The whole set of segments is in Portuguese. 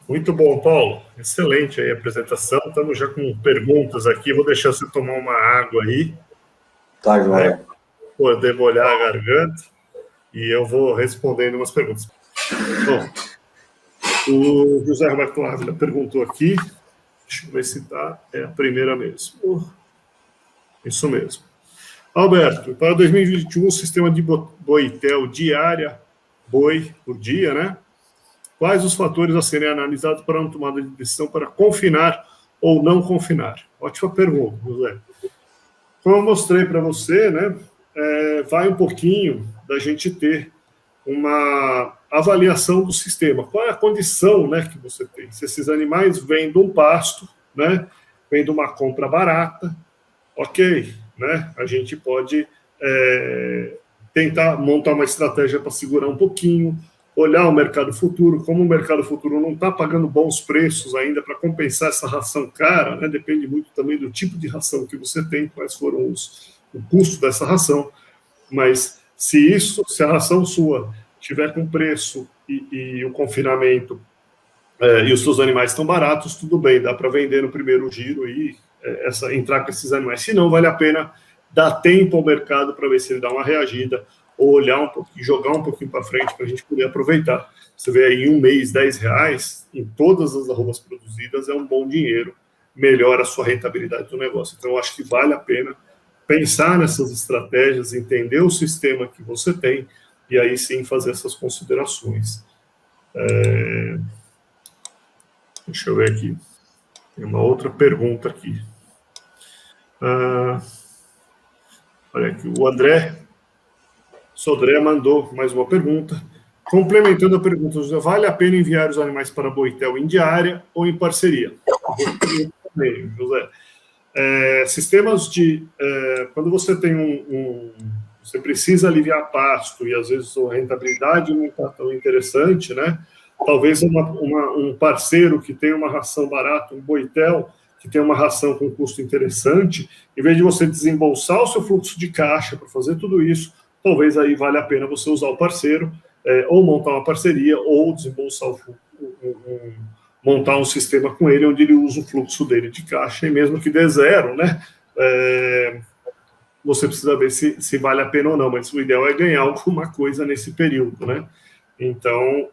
Muito bom, Paulo. Excelente aí a apresentação. Estamos já com perguntas aqui. Vou deixar você tomar uma água aí. Tá, joia. Poder molhar a garganta. E eu vou respondendo umas perguntas. Bom, o José Roberto Ávila perguntou aqui. Deixa eu ver se tá. É a primeira mesmo. Isso mesmo. Alberto, para 2021, o sistema de Boitel diária, boi por dia, né? Quais os fatores a serem analisados para uma tomada de decisão para confinar ou não confinar? Ótima pergunta, José. Como eu mostrei para você, né, vai um pouquinho da gente ter uma avaliação do sistema. Qual é a condição, né, que você tem? Se esses animais vêm de um pasto, né, vêm de uma compra barata, ok, né, a gente pode tentar montar uma estratégia para segurar um pouquinho, olhar o mercado futuro, como o mercado futuro não está pagando bons preços ainda para compensar essa ração cara, né? Depende muito também do tipo de ração que você tem, quais foram o custo dessa ração, mas se a ração sua tiver com preço e o confinamento e os seus animais estão baratos, tudo bem, dá para vender no primeiro giro e entrar com esses animais. Se não, vale a pena dar tempo ao mercado para ver se ele dá uma reagida, ou olhar um pouquinho, jogar um pouquinho para frente para a gente poder aproveitar. Você vê aí em um mês, R$10 em todas as arrobas produzidas, é um bom dinheiro, melhora a sua rentabilidade do negócio. Então, eu acho que vale a pena pensar nessas estratégias, entender o sistema que você tem, e aí sim fazer essas considerações. Deixa eu ver aqui. Tem uma outra pergunta aqui. Olha aqui, o André Sodré mandou mais uma pergunta. Complementando a pergunta, José, vale a pena enviar os animais para Boitel em diária ou em parceria? José. Sistemas de... quando você tem você precisa aliviar pasto e às vezes a rentabilidade não está tão interessante, né? Talvez um parceiro que tem uma ração barata, um Boitel, que tem uma ração com custo interessante, em vez de você desembolsar o seu fluxo de caixa para fazer tudo isso, talvez aí vale a pena você usar o parceiro, ou montar uma parceria, ou desembolsar montar um sistema com ele, onde ele usa o fluxo dele de caixa, e mesmo que dê zero, né? Você precisa ver se vale a pena ou não, mas o ideal é ganhar alguma coisa nesse período, né? Então,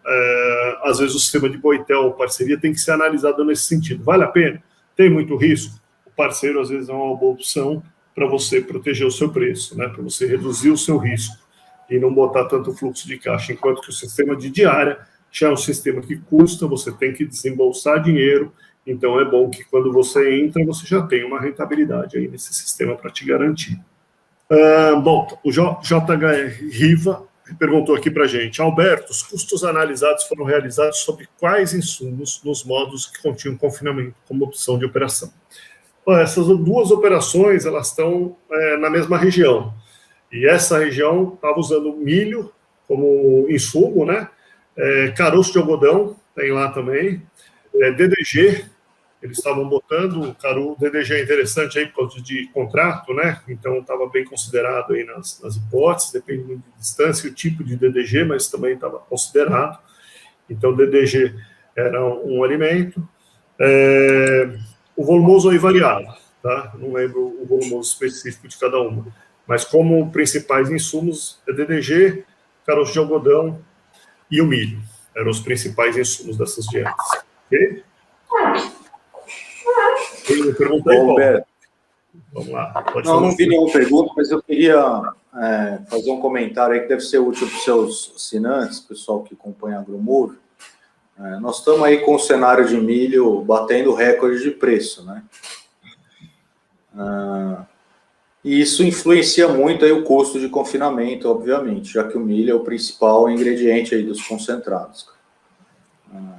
às vezes o sistema de Boitel ou parceria tem que ser analisado nesse sentido. Vale a pena? Tem muito risco? O parceiro, às vezes, é uma boa opção para você proteger o seu preço, né? Para você reduzir o seu risco e não botar tanto fluxo de caixa, enquanto que o sistema de diária já é um sistema que custa, você tem que desembolsar dinheiro, então é bom que quando você entra, você já tem uma rentabilidade aí nesse sistema para te garantir. Bom, o JHR Riva perguntou aqui para a gente, Alberto, os custos analisados foram realizados sobre quais insumos nos modos que continham confinamento como opção de operação? Bom, essas duas operações, elas estão na mesma região, e essa região estava usando milho como insumo, né? Caroço de algodão tem lá também, DDG, eles estavam botando, o DDG é interessante aí por causa de contrato, né? Então estava bem considerado aí nas hipóteses, depende muito de distância e o tipo de DDG, mas também estava considerado. Então DDG era um alimento. O volumoso aí variava, tá? Não lembro o volumoso específico de cada uma, mas como principais insumos é DDG, caroço de algodão e o milho. Eram os principais insumos dessas dietas. Ok? Pergunta aí, Paulo. Vamos lá. Não vi nenhuma pergunta, mas eu queria fazer um comentário aí que deve ser útil para os seus assinantes, pessoal que acompanha a AgroMove. Nós estamos aí com o cenário de milho batendo recorde de preço, né? E isso influencia muito aí o custo de confinamento, obviamente, já que o milho é o principal ingrediente aí dos concentrados.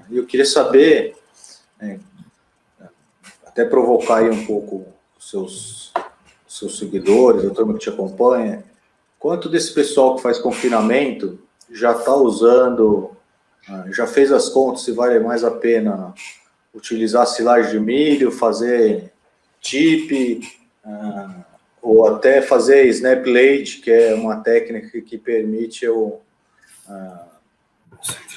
E eu queria saber, até provocar aí um pouco os seus seguidores, a turma que te acompanha, quanto desse pessoal que faz confinamento já está usando, já fez as contas se vale mais a pena utilizar silagem de milho, fazer tip, ou até fazer snap late, que é uma técnica que permite eu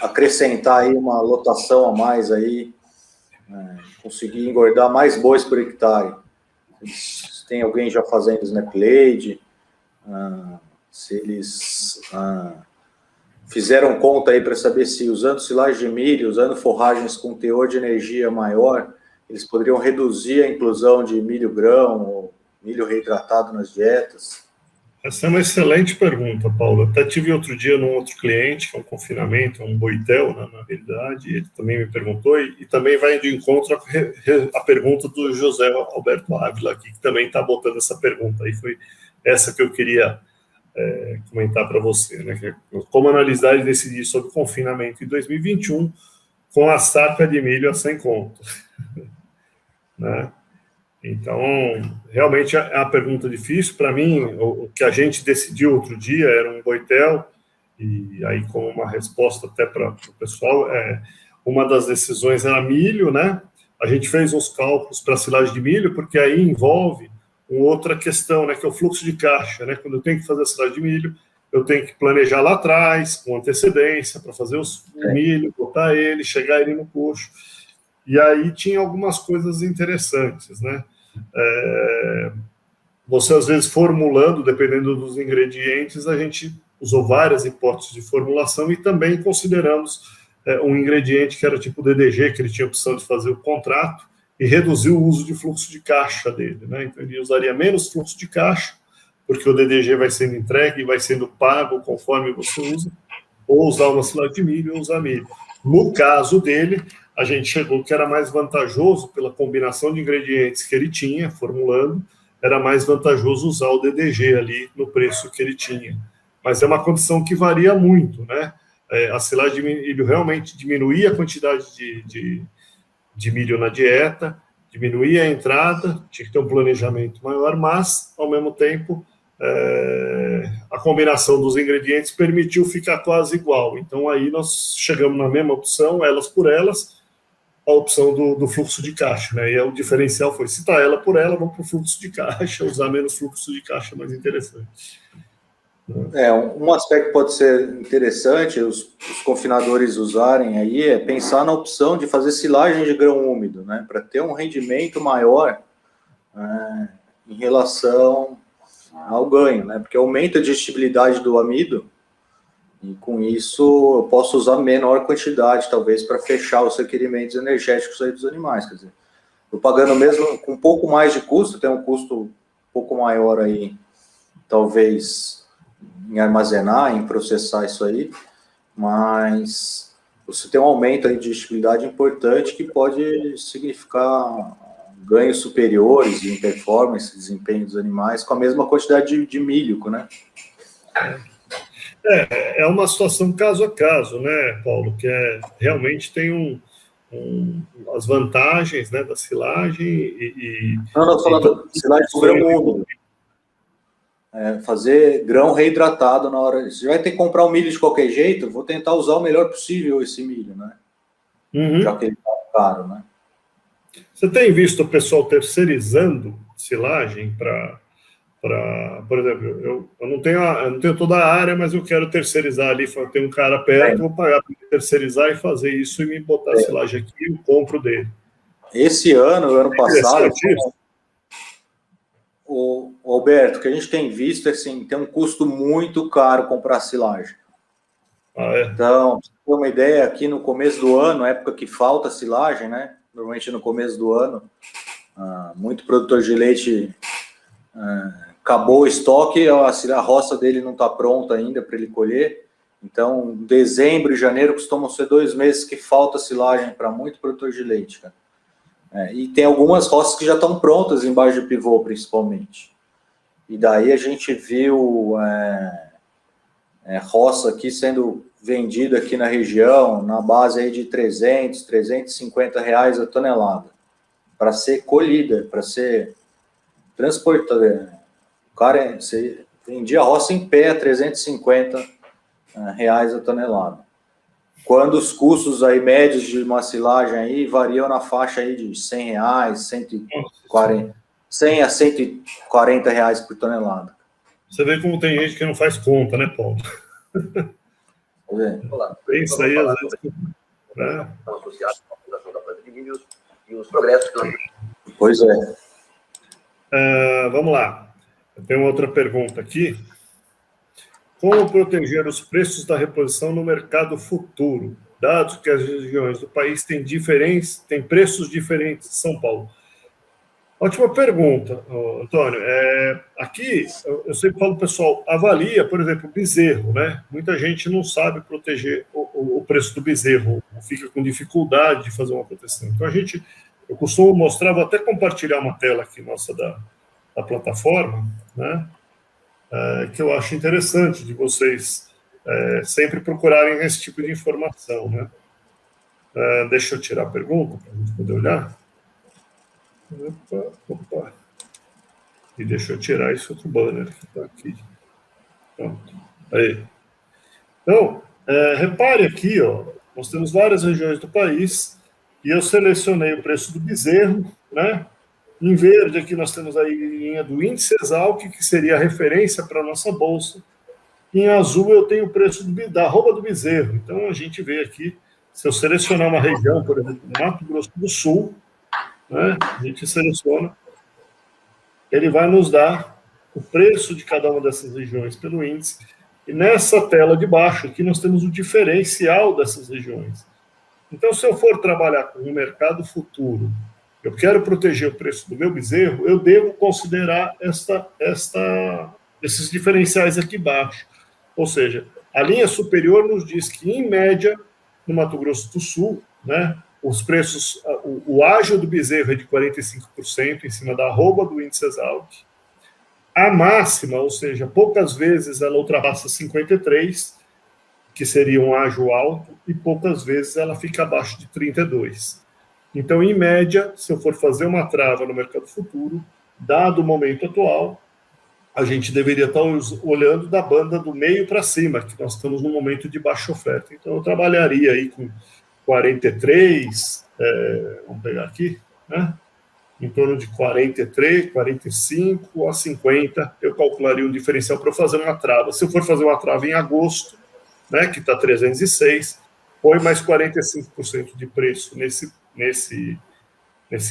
acrescentar aí uma lotação a mais aí, conseguir engordar mais bois por hectare. Se tem alguém já fazendo snapblade, se eles fizeram conta aí para saber se usando silagem de milho, usando forragens com teor de energia maior, eles poderiam reduzir a inclusão de milho grão ou milho reidratado nas dietas. Essa é uma excelente pergunta, Paulo. Até tive outro dia num outro cliente, que é um confinamento, um boitel, na realidade, ele também me perguntou, e também vai de encontro a pergunta do José Alberto Ávila aqui, que também está botando essa pergunta. Aí foi essa que eu queria comentar para você, né? Como analisar e decidir sobre o confinamento em 2021 com a saca de milho a 100 conto, né? Então, realmente é uma pergunta difícil. Para mim, o que a gente decidiu outro dia era um boitel, e aí, como uma resposta até para o pessoal, uma das decisões era milho, né? A gente fez uns cálculos para silagem de milho, porque aí envolve uma outra questão, né? Que é o fluxo de caixa, né? Quando eu tenho que fazer a silagem de milho, eu tenho que planejar lá atrás, com antecedência, para fazer o milho, botar ele, chegar ele no coxo. E aí tinha algumas coisas interessantes, né? Você, às vezes, formulando, dependendo dos ingredientes, a gente usou várias hipóteses de formulação e também consideramos um ingrediente que era tipo DDG, que ele tinha a opção de fazer o contrato e reduzir o uso de fluxo de caixa dele, né? Então, ele usaria menos fluxo de caixa, porque o DDG vai sendo entregue e vai sendo pago conforme você usa, ou usar uma silagem de milho ou usar milho. No caso dele, a gente chegou que era mais vantajoso, pela combinação de ingredientes que ele tinha, formulando, era mais vantajoso usar o DDG ali no preço que ele tinha. Mas é uma condição que varia muito, né? A silagem de milho realmente diminuía a quantidade de milho na dieta, diminuía a entrada, tinha que ter um planejamento maior, mas, ao mesmo tempo, a combinação dos ingredientes permitiu ficar quase igual. Então, aí nós chegamos na mesma opção, elas por elas, a opção do fluxo de caixa, né? E o diferencial foi, se está ela por ela, vamos para o fluxo de caixa, usar menos fluxo de caixa, mais interessante. Um aspecto pode ser interessante, os confinadores usarem aí, é pensar na opção de fazer silagem de grão úmido, né? Para ter um rendimento maior em relação ao ganho, né? Porque aumenta a digestibilidade do amido, e com isso eu posso usar menor quantidade, talvez, para fechar os requerimentos energéticos aí dos animais. Quer dizer, eu pagando mesmo com um pouco mais de custo, tem um custo um pouco maior aí, talvez, em armazenar, em processar isso aí, mas você tem um aumento aí de digestibilidade importante que pode significar ganhos superiores em performance, desempenho dos animais, com a mesma quantidade de milho, né? É uma situação caso a caso, né, Paulo? Que realmente tem as vantagens, né, da silagem Não, estou falando de silagem com grão úmido. Fazer grão reidratado na hora. Você vai ter que comprar o milho de qualquer jeito, vou tentar usar o melhor possível esse milho, né? Já que ele está caro, né? Você tem visto o pessoal terceirizando silagem por exemplo, eu não tenho toda a área, mas eu quero terceirizar ali, tem um cara perto, vou pagar para terceirizar e fazer isso e me botar a silagem aqui, eu compro dele. Esse ano passado, o Alberto, o que a gente tem visto é assim, tem um custo muito caro comprar silagem. Então, pra você ter uma ideia, aqui no começo do ano, época que falta silagem, né? Normalmente no começo do ano, muito produtor de leite acabou o estoque, a roça dele não está pronta ainda para ele colher. Então, dezembro e janeiro costumam ser 2 meses que falta silagem para muito produtor de leite, cara. E tem algumas roças que já estão prontas embaixo de pivô, principalmente. E daí a gente viu roça aqui sendo vendida aqui na região, na base aí de 300, 350 reais a tonelada, para ser colhida, para ser transportada. O cara você vendia a roça em pé a 350 reais a tonelada. Quando os custos aí médios de uma silagem aí variam na faixa aí de 100 reais, 140, 100 a 140 reais por tonelada. Você vê como tem gente que não faz conta, né, Paulo? Olá. Pensa aí, às vezes. Estão associados com a fundação da planta de milho e os progressos que nós... Pois é. Vamos lá. Eu tenho outra pergunta aqui. Como proteger os preços da reposição no mercado futuro, dados que as regiões do país têm preços diferentes de São Paulo? Ótima pergunta, Antônio. Aqui, eu sempre falo, pessoal, avalia, por exemplo, o bezerro, né? Muita gente não sabe proteger o preço do bezerro, fica com dificuldade de fazer uma proteção. Então, eu costumo mostrar, vou até compartilhar uma tela aqui nossa da plataforma, né? Que eu acho interessante de vocês sempre procurarem esse tipo de informação, né? Deixa eu tirar a pergunta para a gente poder olhar. Opa. E deixa eu tirar esse outro banner que está aqui. Pronto. Aí. Então, repare aqui, ó, nós temos várias regiões do país e eu selecionei o preço do bezerro, né? Em verde aqui nós temos a linha do índice Exalc, que seria a referência para a nossa bolsa. Em azul eu tenho o preço da arroba do bezerro. Então a gente vê aqui, se eu selecionar uma região, por exemplo, Mato Grosso do Sul, né, a gente seleciona, ele vai nos dar o preço de cada uma dessas regiões pelo índice. E nessa tela de baixo aqui nós temos o diferencial dessas regiões. Então, se eu for trabalhar com o mercado futuro, eu quero proteger o preço do meu bezerro, eu devo considerar esses diferenciais aqui embaixo. Ou seja, a linha superior nos diz que, em média, no Mato Grosso do Sul, né, os preços, o ágio do bezerro é de 45% em cima da arroba do índice Exalc. A máxima, ou seja, poucas vezes ela ultrapassa 53%, que seria um ágio alto, e poucas vezes ela fica abaixo de 32%. Então, em média, se eu for fazer uma trava no mercado futuro, dado o momento atual, a gente deveria estar olhando da banda do meio para cima, que nós estamos num momento de baixa oferta. Então, eu trabalharia aí com 43, vamos pegar aqui, né? Em torno de 43, 45 a 50, eu calcularia um diferencial para fazer uma trava. Se eu for fazer uma trava em agosto, né, que está 306, põe mais 45% de preço nesse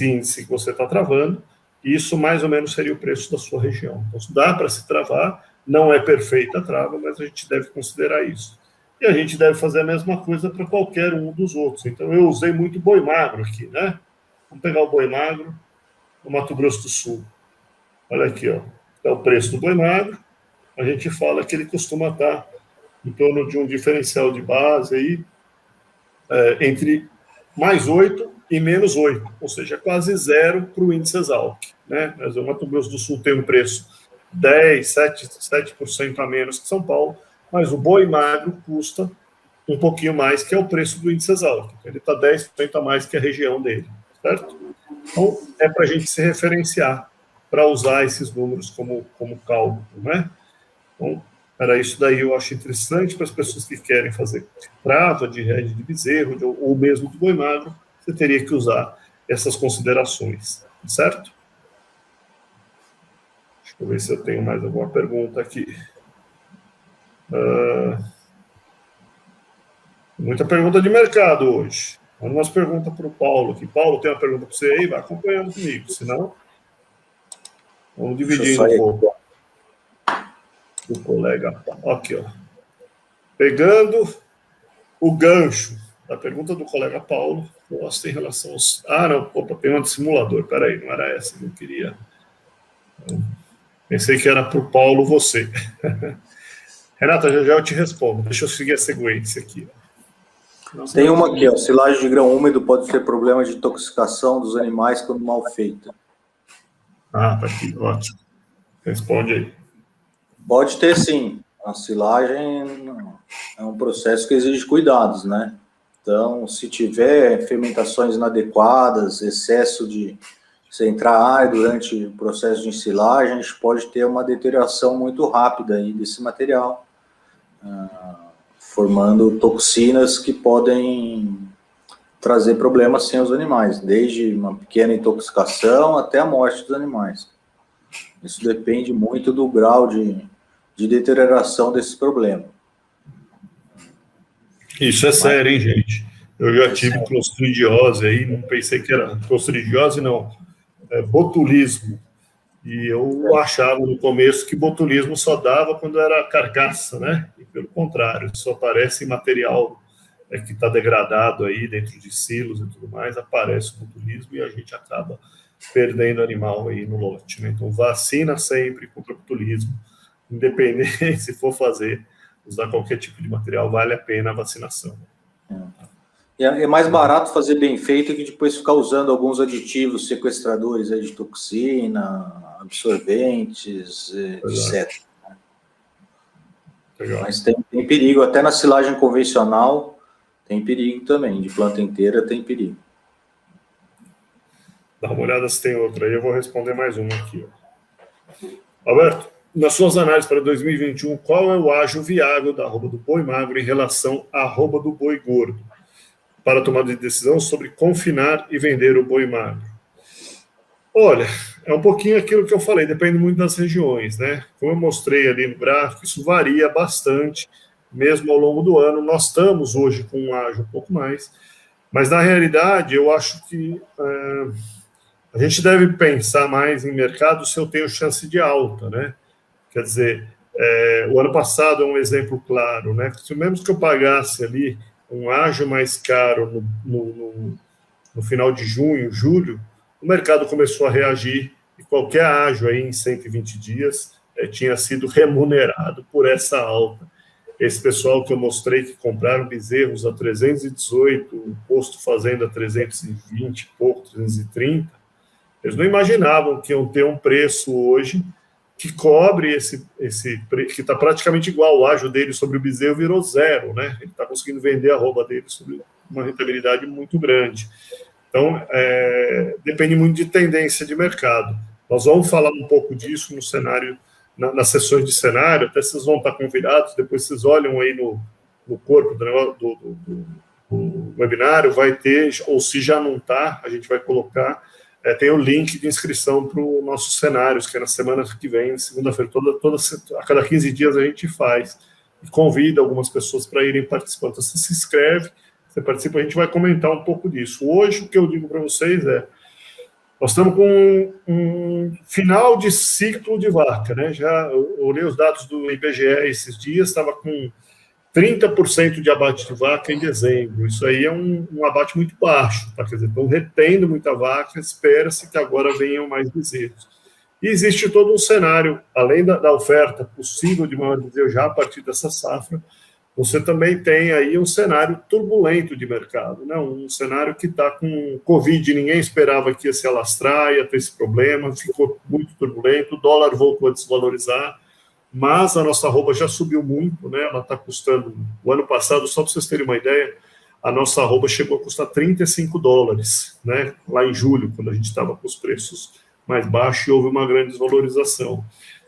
índice que você está travando, e isso mais ou menos seria o preço da sua região. Então, dá para se travar, não é perfeita a trava, mas a gente deve considerar isso. E a gente deve fazer a mesma coisa para qualquer um dos outros. Então, eu usei muito boi magro aqui, né? Vamos pegar o boi magro no Mato Grosso do Sul. Olha aqui, ó. É o preço do boi magro. A gente fala que ele costuma estar em torno de um diferencial de base aí, entre mais 8 e menos 8, ou seja, quase zero para o índice Exalc, né? Mas o Mato Grosso do Sul tem um preço 7% a menos que São Paulo, mas o boi magro custa um pouquinho mais, que é o preço do índice Exalc. Ele está 10% a mais que a região dele, certo? Então, é para a gente se referenciar, para usar esses números como cálculo, né? Então, era isso daí, eu acho interessante para as pessoas que querem fazer trava de rede de bezerro, ou mesmo de boi magro, você teria que usar essas considerações, certo? Deixa eu ver se eu tenho mais alguma pergunta aqui. Muita pergunta de mercado hoje. Vamos umas perguntas para o Paulo aqui. Paulo, tem uma pergunta para você aí? Vai acompanhando comigo, senão vamos dividindo um pouco. O colega, aqui, ó. Pegando o gancho da pergunta do colega Paulo, nossa, em relação aos... não, opa, tem uma de simulador, peraí, não era essa que eu queria. Pensei que era para o Paulo você. Renata, já eu te respondo, deixa eu seguir a sequência aqui. Nossa, tem uma aqui, ó, silagem de grão úmido pode ter problema de intoxicação dos animais quando mal feita. Tá aqui, ótimo. Responde aí. Pode ter, sim. A silagem é um processo que exige cuidados, né? Então, se tiver fermentações inadequadas, excesso de... Se entrar ar durante o processo de ensilagem, a gente pode ter uma deterioração muito rápida aí desse material, formando toxinas que podem trazer problemas sim aos animais, desde uma pequena intoxicação até a morte dos animais. Isso depende muito do grau de deterioração desse problema. Isso é sério, hein, gente? Eu já tive clostridiose aí, não pensei que era clostridiose, não. É botulismo. E eu achava no começo que botulismo só dava quando era carcaça, né? E pelo contrário, só aparece em material que está degradado aí dentro de silos e tudo mais, aparece o botulismo e a gente acaba perdendo animal aí no lote, né? Então, vacina sempre contra o botulismo, independente se for fazer, usar qualquer tipo de material, vale a pena a vacinação. É mais barato fazer bem feito que depois ficar usando alguns aditivos sequestradores aí de toxina, absorventes, etc. Legal. Mas tem perigo, até na silagem convencional tem perigo também, de planta inteira tem perigo. Dá uma olhada se tem outra aí, eu vou responder mais uma aqui. Ó. Alberto, nas suas análises para 2021, qual é o ágio viável da arroba do boi magro em relação à arroba do boi gordo, para tomar de decisão sobre confinar e vender o boi magro? Olha, é um pouquinho aquilo que eu falei, depende muito das regiões, né? Como eu mostrei ali no gráfico, isso varia bastante, mesmo ao longo do ano. Nós estamos hoje com um ágio um pouco mais, mas na realidade eu acho que a gente deve pensar mais em mercado se eu tenho chance de alta, né? Quer dizer, o ano passado é um exemplo claro, né? Se mesmo que eu pagasse ali um ágio mais caro no final de junho, julho, o mercado começou a reagir e qualquer ágio aí em 120 dias tinha sido remunerado por essa alta. Esse pessoal que eu mostrei que compraram bezerros a 318, o posto fazenda a 320 pouco, 330, eles não imaginavam que iam ter um preço hoje que cobre esse que está praticamente igual. O ágio dele sobre o bezerro virou zero, né? Ele está conseguindo vender a arroba dele sobre uma rentabilidade muito grande. Então, depende muito de tendência de mercado. Nós vamos falar um pouco disso no cenário, nas sessões de cenário, até vocês vão estar convidados, depois vocês olham aí no corpo do webinário, vai ter, ou se já não está, a gente vai colocar, tem o link de inscrição para os nossos cenários, que é na semana que vem, segunda-feira, a cada 15 dias a gente faz, e convida algumas pessoas para irem participando. Então, você se inscreve, você participa, a gente vai comentar um pouco disso. Hoje, o que eu digo para vocês nós estamos com um final de ciclo de vaca, né? Eu olhei os dados do IBGE esses dias, estava com 30% de abate de vaca em dezembro. Isso aí é um abate muito baixo, tá? Quer dizer, estão retendo muita vaca, espera-se que agora venham mais bezerros. E existe todo um cenário, além da oferta possível de maior bezerro já a partir dessa safra, você também tem aí um cenário turbulento de mercado, né? Um cenário que está com Covid, ninguém esperava que ia se alastrar, ia ter esse problema, ficou muito turbulento, o dólar voltou a desvalorizar, mas a nossa arroba já subiu muito, né? Ela está custando, o ano passado, só para vocês terem uma ideia, a nossa arroba chegou a custar $35, né? Lá em julho, quando a gente estava com os preços mais baixos e houve uma grande desvalorização.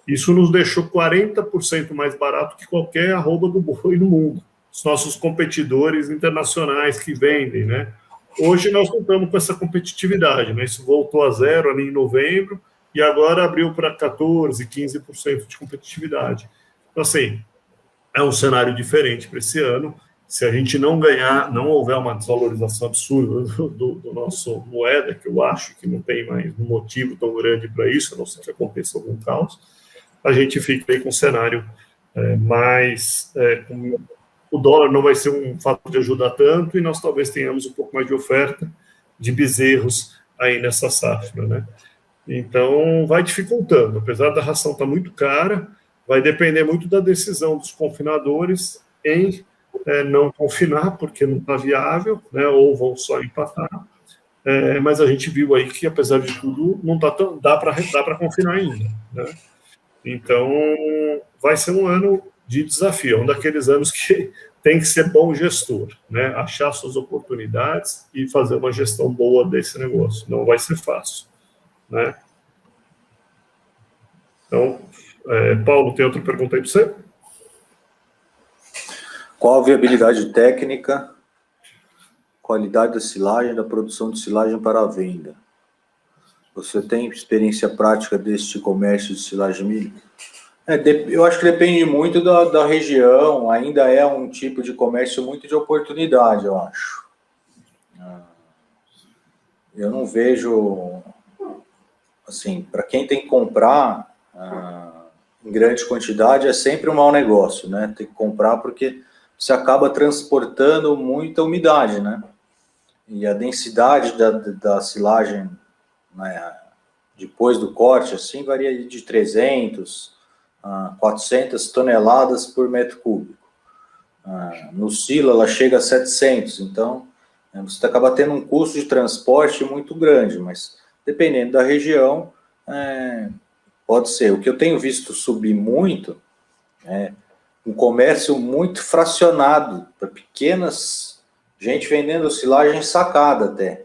Isso nos deixou 40% mais barato que qualquer arroba do boi no mundo. Os nossos competidores internacionais que vendem, né? Hoje nós não estamos com essa competitividade, né? Isso voltou a zero ali em novembro e agora abriu para 14%, 15% de competitividade. Então, assim, é um cenário diferente para esse ano. Se a gente não ganhar, não houver uma desvalorização absurda do nosso moeda, que eu acho que não tem mais um motivo tão grande para isso, a não ser que aconteça algum caos, a gente fica aí com um cenário mais... o dólar não vai ser um fator de ajudar tanto e nós talvez tenhamos um pouco mais de oferta de bezerros aí nessa safra, né? Então, vai dificultando. Apesar da ração estar muito cara, vai depender muito da decisão dos confinadores em não confinar, porque não está viável, né? Ou vão só empatar. Mas a gente viu aí que, apesar de tudo, não dá para confinar ainda, né? Então, vai ser um ano de desafio, um daqueles anos que tem que ser bom gestor, né? Achar suas oportunidades e fazer uma gestão boa desse negócio. Não vai ser fácil, né? Então, Paulo, tem outra pergunta aí para você? Qual a viabilidade técnica, qualidade da silagem, da produção de silagem para a venda? Você tem experiência prática deste comércio de silagem milho? Eu acho que depende muito da região, ainda é um tipo de comércio muito de oportunidade, eu acho. Eu não vejo, assim, para quem tem que comprar em grande quantidade, é sempre um mau negócio, né? Tem que comprar porque você acaba transportando muita umidade, né? E a densidade da silagem, né, depois do corte, assim, varia de 300 a 400 toneladas por metro cúbico. No silo, ela chega a 700, então você acaba tendo um custo de transporte muito grande, mas dependendo da região, pode ser. O que eu tenho visto subir muito é um comércio muito fracionado, para pequenas, gente vendendo silagem sacada até,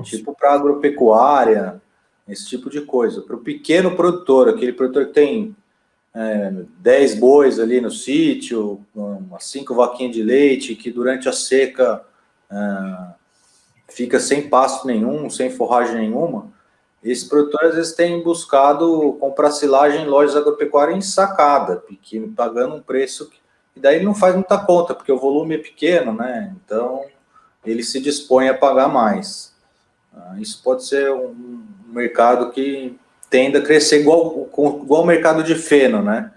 tipo para agropecuária, esse tipo de coisa. Para o pequeno produtor, aquele produtor que tem 10 bois ali no sítio, umas 5 vaquinhas de leite, que durante a seca fica sem pasto nenhum, sem forragem nenhuma, esse produtor às vezes tem buscado comprar silagem em lojas agropecuárias em sacada, pagando um preço e daí ele não faz muita conta, porque o volume é pequeno, né? Então ele se dispõe a pagar mais. Isso pode ser um mercado que tende a crescer igual o mercado de feno, né?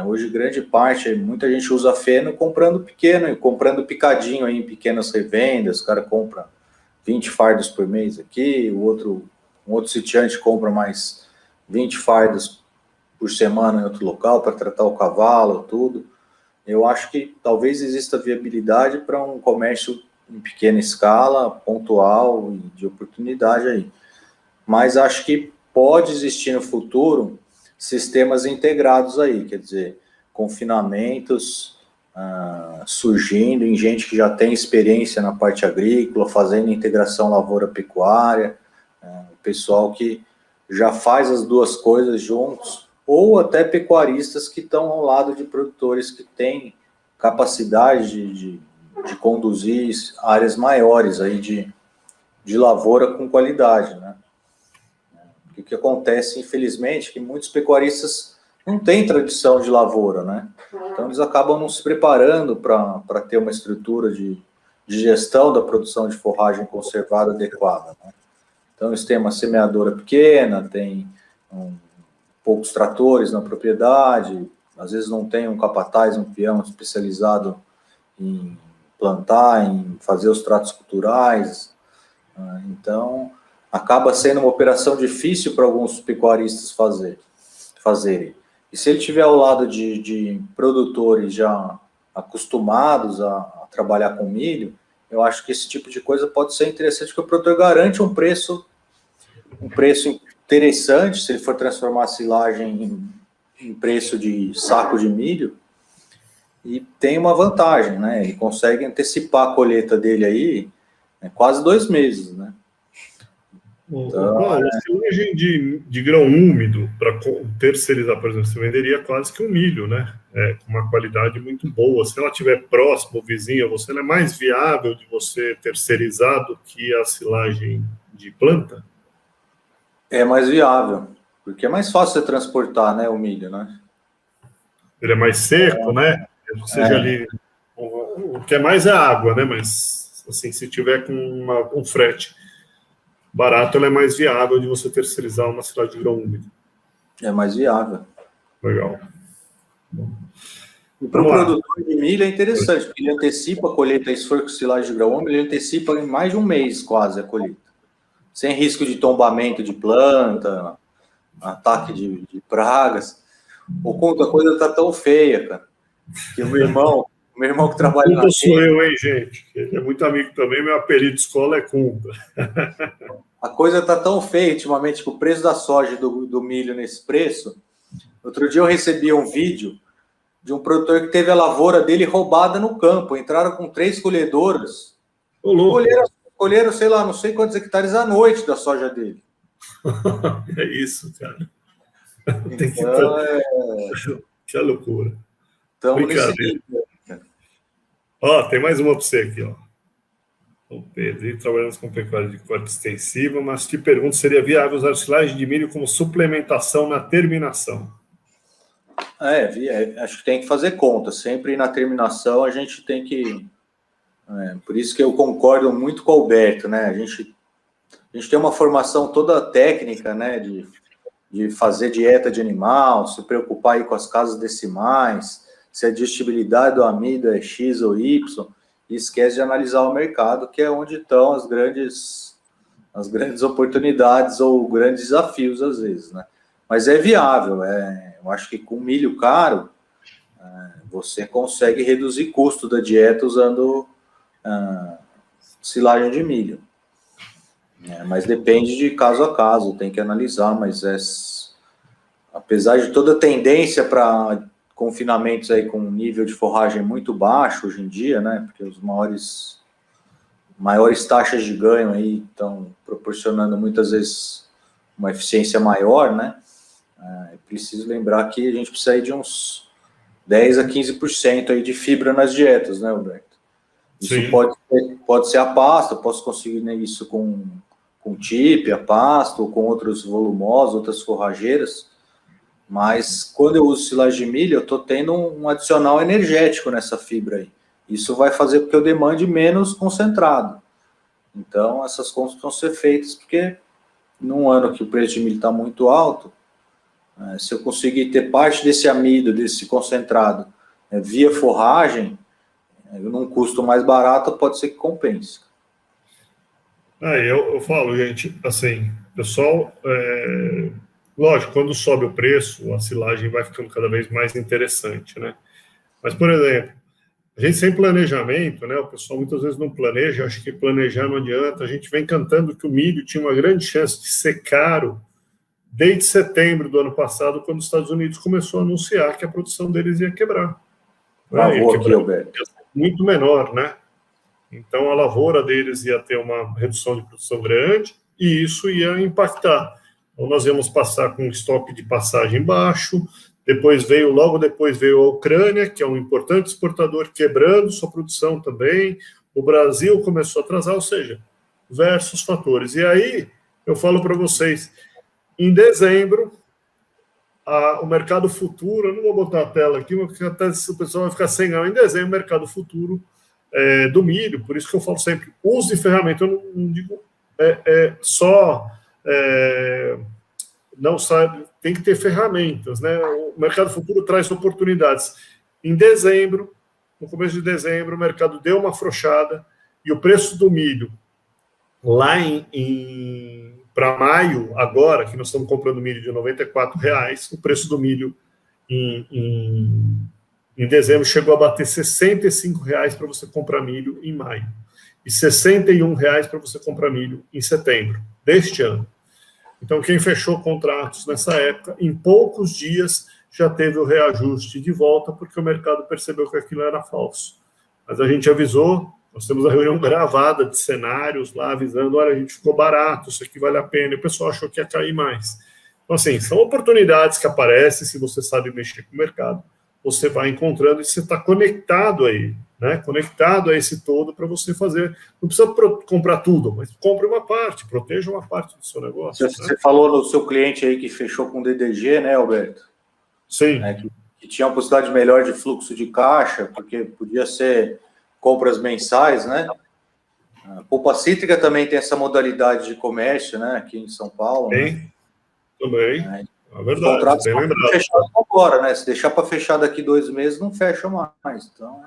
Hoje grande parte, muita gente usa feno comprando pequeno, comprando picadinho aí em pequenas revendas, o cara compra 20 fardos por mês aqui, um outro sitiante compra mais 20 fardos por semana em outro local para tratar o cavalo, tudo. Eu acho que talvez exista viabilidade para um comércio em pequena escala, pontual e de oportunidade aí. Mas acho que pode existir no futuro sistemas integrados aí, quer dizer, confinamentos surgindo em gente que já tem experiência na parte agrícola, fazendo integração lavoura-pecuária, pessoal que já faz as duas coisas juntos, ou até pecuaristas que estão ao lado de produtores que têm capacidade de conduzir áreas maiores aí de lavoura com qualidade, né? O que acontece, infelizmente, é que muitos pecuaristas não têm tradição de lavoura, né? Então, eles acabam não se preparando para ter uma estrutura de gestão da produção de forragem conservada adequada, né? Então, eles têm uma semeadora pequena, tem poucos tratores na propriedade, às vezes não tem um capataz, um peão especializado em plantar, em fazer os tratos culturais. Então, acaba sendo uma operação difícil para alguns pecuaristas fazerem. E se ele tiver ao lado de produtores já acostumados a trabalhar com milho, eu acho que esse tipo de coisa pode ser interessante, porque o produtor garante um preço interessante, se ele for transformar a silagem em preço de saco de milho, e tem uma vantagem, né? Ele consegue antecipar a colheita dele aí quase 2 meses, né? Então, Paulo, a silagem de grão úmido para terceirizar, por exemplo, você venderia quase que um milho, né? Com uma qualidade muito boa. Se ela estiver próximo, vizinha, ela é mais viável de você terceirizar do que a silagem de planta? É mais viável, porque é mais fácil você transportar, né, o milho, né? Ele é mais seco, né? Seja ali, o que é mais é água, né? Mas assim, se tiver com um frete barato, ela é mais viável de você terceirizar uma silagem de grão úmido. É mais viável. Legal. E para o produtor de milho é interessante, porque ele antecipa a colheita, se for com silagem de grão úmido, ele antecipa em mais de um mês quase a colheita. Sem risco de tombamento de planta, ataque de pragas. Ou conta, a coisa tá tão feia, cara, que o meu irmão que trabalha na sou eu, hein, gente? Ele é muito amigo também, meu apelido de escola é Conta. A coisa tá tão feia ultimamente, que o preço da soja e do milho nesse preço. Outro dia eu recebi um vídeo de um produtor que teve a lavoura dele roubada no campo. Entraram com 3 colhedoras. Colheram, sei lá, não sei quantos hectares à noite da soja dele. É isso, cara. Então, que loucura. Estamos nesse nível. Tem mais uma para você aqui, ó. O Pedro, trabalhamos com pecuária de corte extensiva, mas te pergunto, seria viável usar silagem de milho como suplementação na terminação? Acho que tem que fazer conta. Sempre na terminação a gente tem que... por isso que eu concordo muito com o Alberto, né? A gente tem uma formação toda técnica, né? De fazer dieta de animal, se preocupar aí com as casas decimais, se a digestibilidade do amido é X ou Y, e esquece de analisar o mercado, que é onde estão as grandes oportunidades ou grandes desafios, às vezes, né? Mas é viável, eu acho que com milho caro, você consegue reduzir custo da dieta usando silagem de milho. Mas depende de caso a caso, tem que analisar, mas apesar de toda a tendência para confinamentos aí com um nível de forragem muito baixo hoje em dia, né, porque os maiores taxas de ganho aí estão proporcionando muitas vezes uma eficiência maior, né, é preciso lembrar que a gente precisa aí de uns 10 a 15% aí de fibra nas dietas, né, Alberto? Isso pode ser a pasta, posso conseguir, né, isso com tip, a pasta, ou com outros volumosos, outras forrageiras, mas quando eu uso silagem de milho, eu estou tendo um adicional energético nessa fibra aí. Isso vai fazer com que eu demande menos concentrado. Então, essas contas vão ser feitas, porque num ano que o preço de milho está muito alto, se eu conseguir ter parte desse amido, desse concentrado, via forragem, num custo mais barato, pode ser que compense. Eu falo, gente, assim, pessoal, lógico, quando sobe o preço, a silagem vai ficando cada vez mais interessante, né? Mas, por exemplo, a gente sem planejamento, né? O pessoal muitas vezes não planeja, acho que planejar não adianta. A gente vem cantando que o milho tinha uma grande chance de ser caro desde setembro do ano passado, quando os Estados Unidos começou a anunciar que a produção deles ia quebrar. Muito menor, né? Então, a lavoura deles ia ter uma redução de produção grande e isso ia impactar. Então, nós íamos passar com um estoque de passagem baixo, logo depois veio a Ucrânia, que é um importante exportador, quebrando sua produção também. O Brasil começou a atrasar, ou seja, diversos fatores. E aí, eu falo para vocês, em dezembro, o mercado futuro, eu não vou botar a tela aqui, porque até o pessoal vai ficar sem ganho. Em dezembro, o mercado futuro do milho, por isso que eu falo sempre, use ferramenta, eu não digo não sabe, tem que ter ferramentas, né? O mercado futuro traz oportunidades. Em dezembro, no começo de dezembro, o mercado deu uma afrouxada e o preço do milho lá para maio, agora, que nós estamos comprando milho de R$94, o preço do milho em dezembro chegou a bater R$65 para você comprar milho em maio e R$61 para você comprar milho em setembro deste ano. Então, quem fechou contratos nessa época, em poucos dias já teve o reajuste de volta, porque o mercado percebeu que aquilo era falso. Mas a gente avisou, nós temos a reunião gravada de cenários lá, avisando, olha, a gente ficou barato, isso aqui vale a pena, e o pessoal achou que ia cair mais. Então, assim, são oportunidades que aparecem, se você sabe mexer com o mercado, você vai encontrando e você está conectado aí, né? Conectado a esse todo para você fazer. Não precisa comprar tudo, mas compre uma parte, proteja uma parte do seu negócio. Você, né? Falou no seu cliente aí que fechou com DDG, né, Alberto? Sim. Que tinha uma possibilidade melhor de fluxo de caixa, porque podia ser compras mensais, né? A Poupa Cítrica também tem essa modalidade de comércio, né? Aqui em São Paulo. Tem, né? Também. É verdade, os contratos bem lembrado. Fechados agora, né? Se deixar para fechar daqui 2 meses, não fecha mais. Então,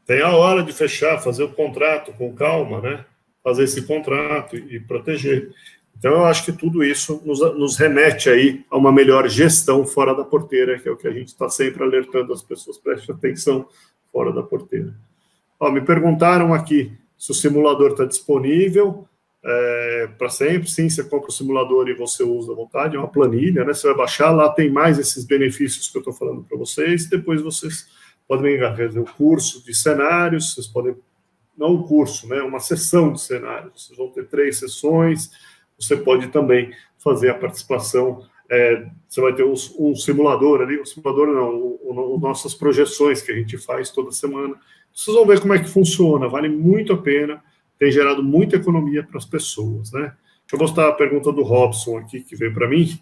tem a hora de fechar, fazer o contrato com calma, né? Fazer esse contrato e proteger. Então, eu acho que tudo isso nos remete aí a uma melhor gestão fora da porteira, que é o que a gente está sempre alertando as pessoas, prestem atenção fora da porteira. Me perguntaram aqui se o simulador está disponível para sempre. Sim, você compra o simulador e você usa à vontade, é uma planilha, né? Você vai baixar, lá tem mais esses benefícios que eu estou falando para vocês, depois vocês podem fazer o curso de cenários, vocês podem, não um curso, né? Uma sessão de cenários, vocês vão ter 3 sessões, você pode também fazer a participação, você vai ter um simulador ali, nossas projeções que a gente faz toda semana, vocês vão ver como é que funciona, vale muito a pena, tem gerado muita economia para as pessoas, né? Deixa eu mostrar a pergunta do Robson aqui, que veio para mim.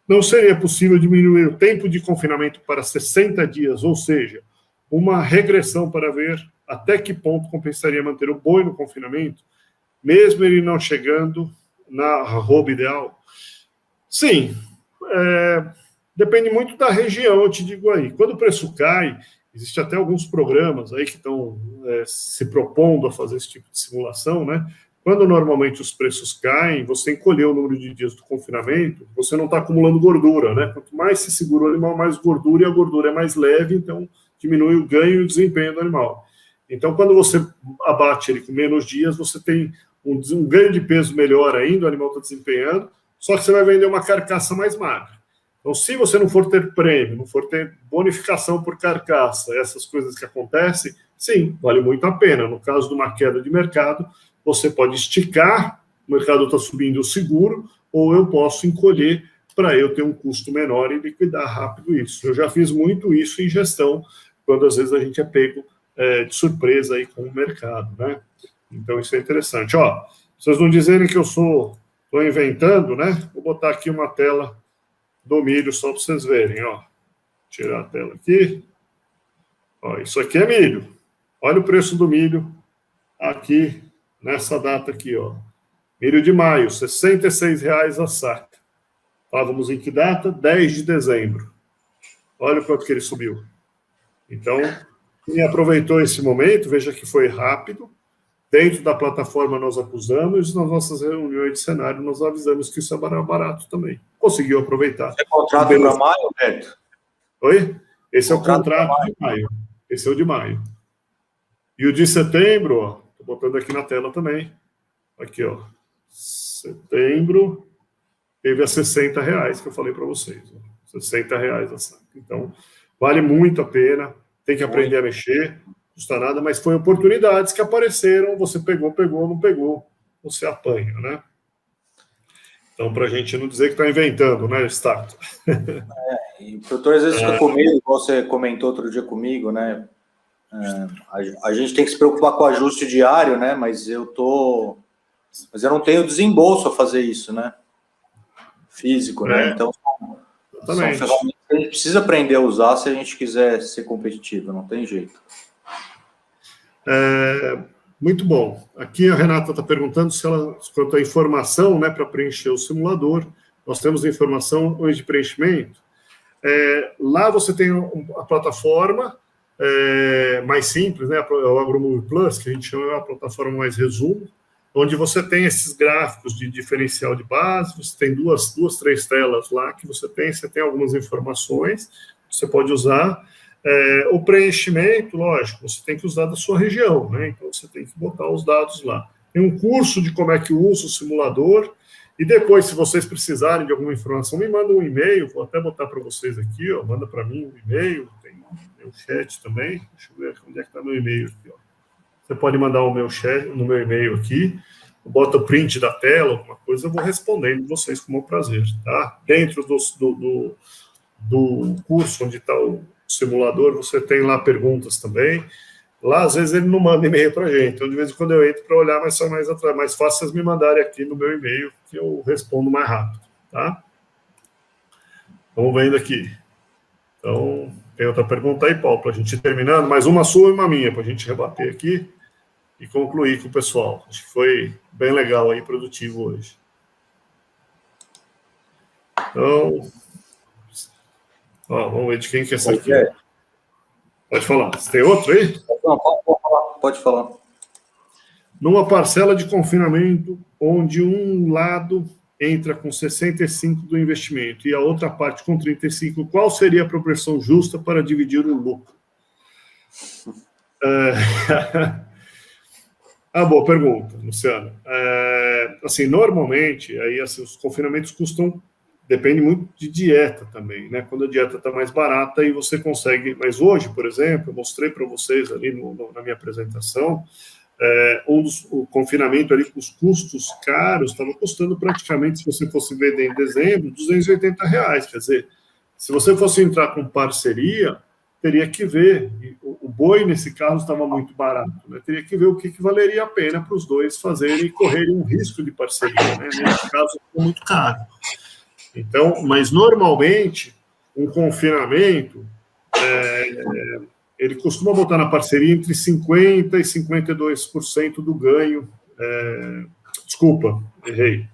não seria possível diminuir o tempo de confinamento para 60 dias, ou seja, uma regressão para ver até que ponto compensaria manter o boi no confinamento, mesmo ele não chegando na arroba ideal? Sim, depende muito da região, eu te digo aí. Quando o preço cai, existe até alguns programas aí que estão se propondo a fazer esse tipo de simulação, né? Quando normalmente os preços caem, você encolheu o número de dias do confinamento, você não está acumulando gordura, né? Quanto mais se segura o animal, mais gordura, e a gordura é mais leve, então diminui o ganho e o desempenho do animal. Então, quando você abate ele com menos dias, você tem um ganho de peso melhor ainda, o animal está desempenhando, só que você vai vender uma carcaça mais magra. Então, se você não for ter prêmio, não for ter bonificação por carcaça, essas coisas que acontecem, sim, vale muito a pena. No caso de uma queda de mercado, você pode esticar, o mercado está subindo o seguro, ou eu posso encolher para eu ter um custo menor e liquidar rápido isso. Eu já fiz muito isso em gestão, quando às vezes a gente é pego de surpresa aí com o mercado, né? Então isso é interessante. Ó, vocês não dizerem que eu estou inventando, né? Vou botar aqui uma tela do milho só para vocês verem, ó. Tirar a tela aqui. Ó, isso aqui é milho. Olha o preço do milho aqui, nessa data aqui, ó. Milho de maio, R$ 66,00 a saca. Estávamos em que data? 10 de dezembro. Olha o quanto que ele subiu. Então, quem aproveitou esse momento, veja que foi rápido. Dentro da plataforma nós acusamos, nas nossas reuniões de cenário nós avisamos que isso é barato também. Conseguiu aproveitar. Esse é contrato para maio, Beto? Oi? Esse é o contrato de maio. Esse é o de maio. E o de setembro, ó, estou botando aqui na tela também. Aqui, ó. Setembro teve a R$ 60,00 que eu falei para vocês. Ó. R$ 60,00 a saca. Então, vale muito a pena. Tem que aprender a mexer. Não custa nada, mas foi oportunidades que apareceram. Você pegou, não pegou. Você apanha, né? Então, para a gente não dizer que está inventando, né, Stato? E o produtor às vezes fica com medo, igual você comentou outro dia comigo, né? A gente tem que se preocupar com o ajuste diário, né? Mas eu não tenho desembolso a fazer isso, né? Físico, né? Então, são ferramentas que a gente precisa aprender a usar se a gente quiser ser competitivo, não tem jeito. Muito bom. Aqui a Renata está perguntando quanto à informação, né, para preencher o simulador. Nós temos a informação de preenchimento. Lá você tem a plataforma mais simples, né, o AgroMove Plus, que a gente chama a plataforma mais resumo, onde você tem esses gráficos de diferencial de base, você tem duas, três telas lá que você tem algumas informações, você pode usar. O preenchimento, lógico, você tem que usar da sua região, né? Então você tem que botar os dados lá. Tem um curso de como é que usa o simulador, e depois, se vocês precisarem de alguma informação, me manda um e-mail, vou até botar para vocês aqui, ó, manda para mim um e-mail, tem o chat também, deixa eu ver onde é que está meu e-mail aqui, ó. Você pode mandar o meu chat no meu e-mail aqui, bota o print da tela, alguma coisa, eu vou respondendo vocês com o meu prazer, tá? Dentro do curso onde está o simulador, você tem lá perguntas também. Lá, às vezes, ele não manda e-mail para a gente. Então, de vez em quando, eu entro para olhar, mas só mais atrás. Mais fácil vocês me mandarem aqui no meu e-mail, que eu respondo mais rápido, tá? Vamos vendo aqui. Então, tem outra pergunta aí, Paulo, para a gente ir terminando. Mais uma sua e uma minha, para a gente rebater aqui e concluir com o pessoal. Acho que foi bem legal aí, produtivo hoje. Então... vamos ver de quem que é essa aqui. Pode falar. Você tem outro aí? Não, pode falar. Numa parcela de confinamento, onde um lado entra com 65% do investimento e a outra parte com 35%, qual seria a proporção justa para dividir o lucro? Boa pergunta, Luciano. Assim, normalmente, aí, assim, os confinamentos custam... Depende muito de dieta também, né? Quando a dieta está mais barata, aí você consegue... Mas hoje, por exemplo, eu mostrei para vocês ali na minha apresentação, o confinamento ali com os custos caros estava custando praticamente, se você fosse vender em dezembro, R$280. Quer dizer, se você fosse entrar com parceria, teria que ver. O boi, nesse caso, estava muito barato, né? Teria que ver o que valeria a pena para os dois fazerem e correrem um risco de parceria, né? Nesse caso, ficou muito caro. Então, mas normalmente, um confinamento, ele costuma botar na parceria entre 50% e 52% do ganho. Desculpa, errei.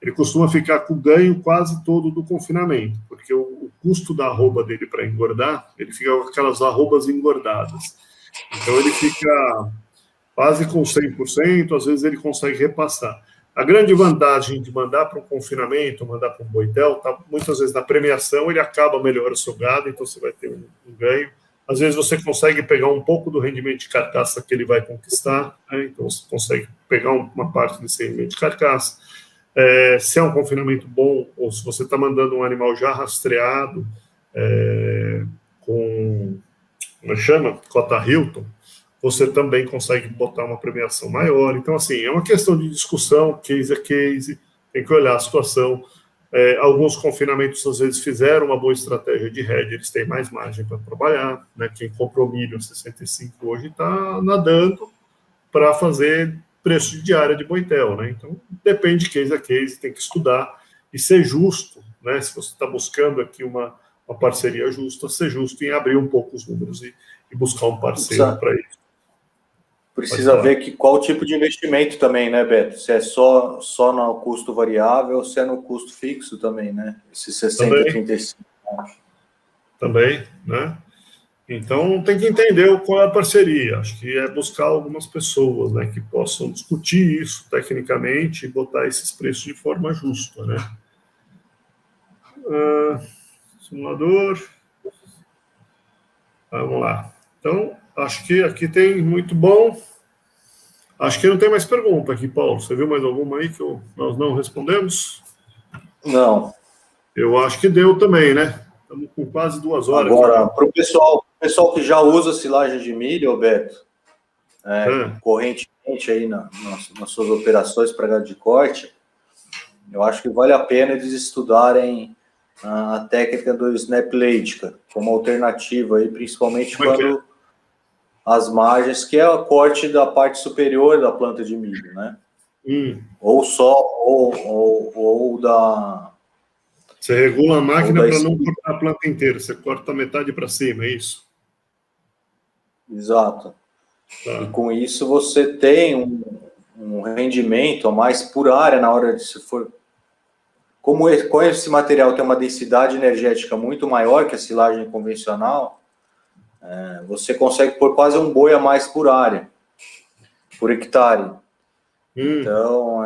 Ele costuma ficar com o ganho quase todo do confinamento, porque o custo da arroba dele para engordar, ele fica com aquelas arrobas engordadas. Então, ele fica quase com 100%, às vezes ele consegue repassar. A grande vantagem de mandar para um confinamento, mandar para um boitel, tá, muitas vezes na premiação ele acaba melhor o seu gado, então você vai ter um ganho. Às vezes você consegue pegar um pouco do rendimento de carcaça que ele vai conquistar, né? Então você consegue pegar uma parte desse rendimento de carcaça. Se é um confinamento bom, ou se você está mandando um animal já rastreado, com, como chama? Cota Hilton, você também consegue botar uma premiação maior. Então, assim, é uma questão de discussão, case a case, tem que olhar a situação. Alguns confinamentos, às vezes, fizeram uma boa estratégia de hedge, eles têm mais margem para trabalhar, né? Quem comprou milho 65 hoje está nadando para fazer preço de diária de boitel, né? Então, depende de case a case, tem que estudar e ser justo, né? Se você está buscando aqui uma parceria justa, ser justo em abrir um pouco os números e buscar um parceiro para isso. Precisa ver qual tipo de investimento também, né, Beto? Se é só no custo variável ou se é no custo fixo também, né? Esse 60 e 35. Também, né? Então, tem que entender qual é a parceria. Acho que é buscar algumas pessoas, né, que possam discutir isso tecnicamente e botar esses preços de forma justa, né? Simulador. Vamos lá. Então, acho que aqui tem muito bom. Acho que não tem mais pergunta aqui, Paulo. Você viu mais alguma aí que nós não respondemos? Não. Eu acho que deu também, né? Estamos com quase 2 horas. Agora, para o pessoal que já usa silagem de milho, Beto, correntemente aí nas suas operações para gado de corte, eu acho que vale a pena eles estudarem a técnica do Snap Leitica como alternativa aí, principalmente quando as margens, que é o corte da parte superior da planta de milho, né? Ou da... Você regula a máquina para não cortar a planta inteira, você corta a metade para cima, é isso? Exato. Tá. E com isso você tem um rendimento a mais por área na hora de se for... Como esse material tem uma densidade energética muito maior que a silagem convencional, você consegue pôr quase um boi a mais por área, por hectare. Então,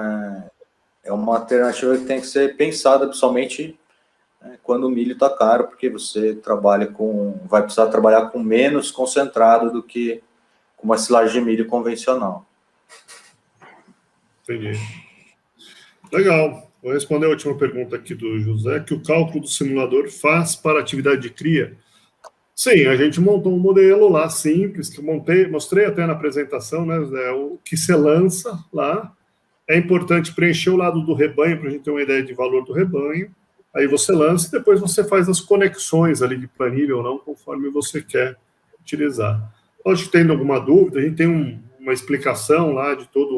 é uma alternativa que tem que ser pensada, principalmente quando o milho está caro, porque você vai precisar trabalhar com menos concentrado do que com uma silagem de milho convencional. Entendi. Legal. Vou responder a última pergunta aqui do José, que o cálculo do simulador faz para a atividade de cria? Sim, a gente montou um modelo lá simples, que mostrei até na apresentação, né, José, o que você lança lá. É importante preencher o lado do rebanho, para a gente ter uma ideia de valor do rebanho. Aí você lança e depois você faz as conexões ali de planilha ou não, conforme você quer utilizar. Lógico que tendo alguma dúvida, a gente tem uma explicação lá de todo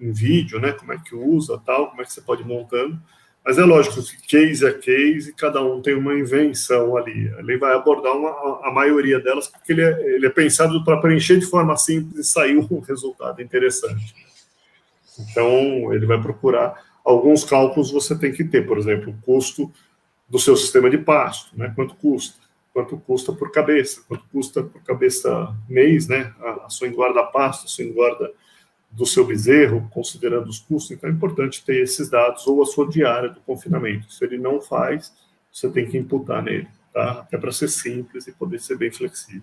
um vídeo, né, como é que usa, tal, como é que você pode ir montando. Mas é lógico que case a case, cada um tem uma invenção ali. Ele vai abordar a maioria delas, porque ele é pensado para preencher de forma simples e sair um resultado interessante. Então, ele vai procurar alguns cálculos você tem que ter, por exemplo, o custo do seu sistema de pasto, né? Quanto custa por cabeça, quanto custa por cabeça mês, né? A sua engorda pasto, a sua engorda do seu bezerro, considerando os custos. Então, é importante ter esses dados ou a sua diária do confinamento. Se ele não faz, você tem que imputar nele, tá? Até para ser simples e poder ser bem flexível.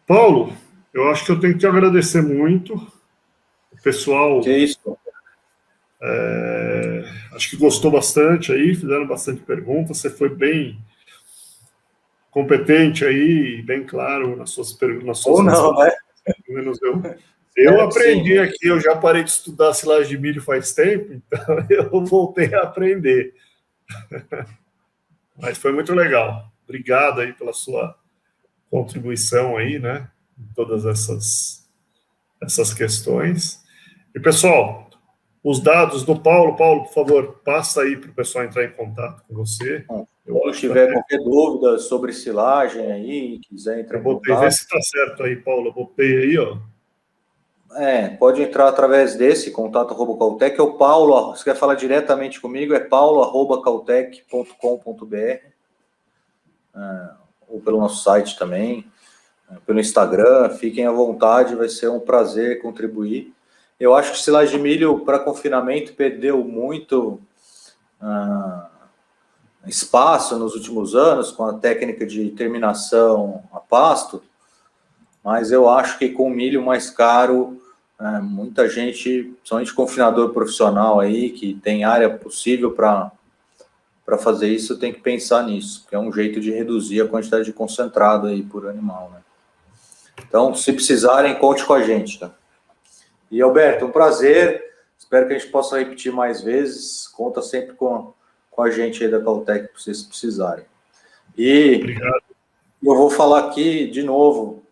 Paulo, eu acho que eu tenho que te agradecer muito. O pessoal... Que isso? Acho que gostou bastante aí, fizeram bastante perguntas, você foi bem competente aí, bem claro nas suas perguntas. Ou não, né? Pelo menos eu aprendi sim. Aqui, eu já parei de estudar silagem de milho faz tempo, então eu voltei a aprender. Mas foi muito legal. Obrigado aí pela sua contribuição aí, né, em todas essas questões. E, pessoal, os dados do Paulo. Paulo, por favor, passa aí para o pessoal entrar em contato com você. Se tiver qualquer dúvida sobre silagem aí, quiser entrar em contato. Vê se está certo aí, Paulo. Eu botei aí, ó. Pode entrar através desse contato@cautec, ou Paulo, se quer falar diretamente comigo, é paulo@cautec.com.br, ou pelo nosso site também, pelo Instagram, fiquem à vontade, vai ser um prazer contribuir. Eu acho que silagem de milho para confinamento perdeu muito espaço nos últimos anos com a técnica de terminação a pasto, mas eu acho que com milho mais caro, muita gente, principalmente confinador profissional aí, que tem área possível para fazer isso, tem que pensar nisso, que é um jeito de reduzir a quantidade de concentrado aí por animal, né? Então, se precisarem, conte com a gente, tá? E, Alberto, um prazer, espero que a gente possa repetir mais vezes, conta sempre com a gente aí da Cautec, para vocês precisarem. E obrigado. Eu vou falar aqui, de novo,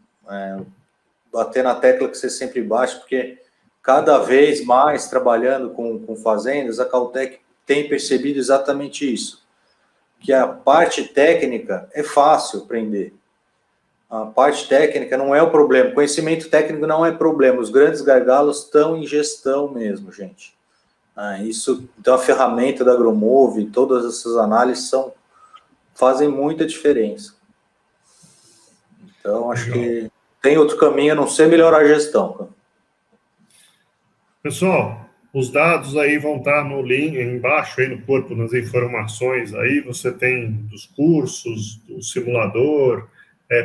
bater na tecla que você sempre bate, porque cada vez mais trabalhando com fazendas, a Cautec tem percebido exatamente isso, que a parte técnica é fácil aprender. A parte técnica não é o problema, conhecimento técnico não é problema, os grandes gargalos estão em gestão mesmo, gente. Então a ferramenta da Agromove, todas essas análises fazem muita diferença. Então, acho que tem outro caminho a não ser melhorar a gestão. Pessoal, os dados aí vão estar no link, embaixo, aí no corpo, nas informações. Aí você tem dos cursos, do simulador,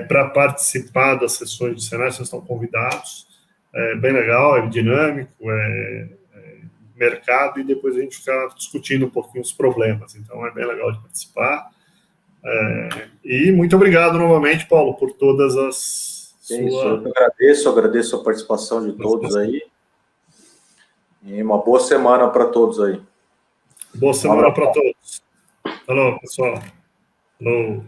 para participar das sessões de cenário, vocês estão convidados. É bem legal, é dinâmico, mercado, e depois a gente fica discutindo um pouquinho os problemas. Então, é bem legal de participar. E muito obrigado novamente, Paulo, por todas as Eu agradeço a participação de todos aí. E uma boa semana para todos aí. Boa semana para todos. Falou, pessoal. Falou.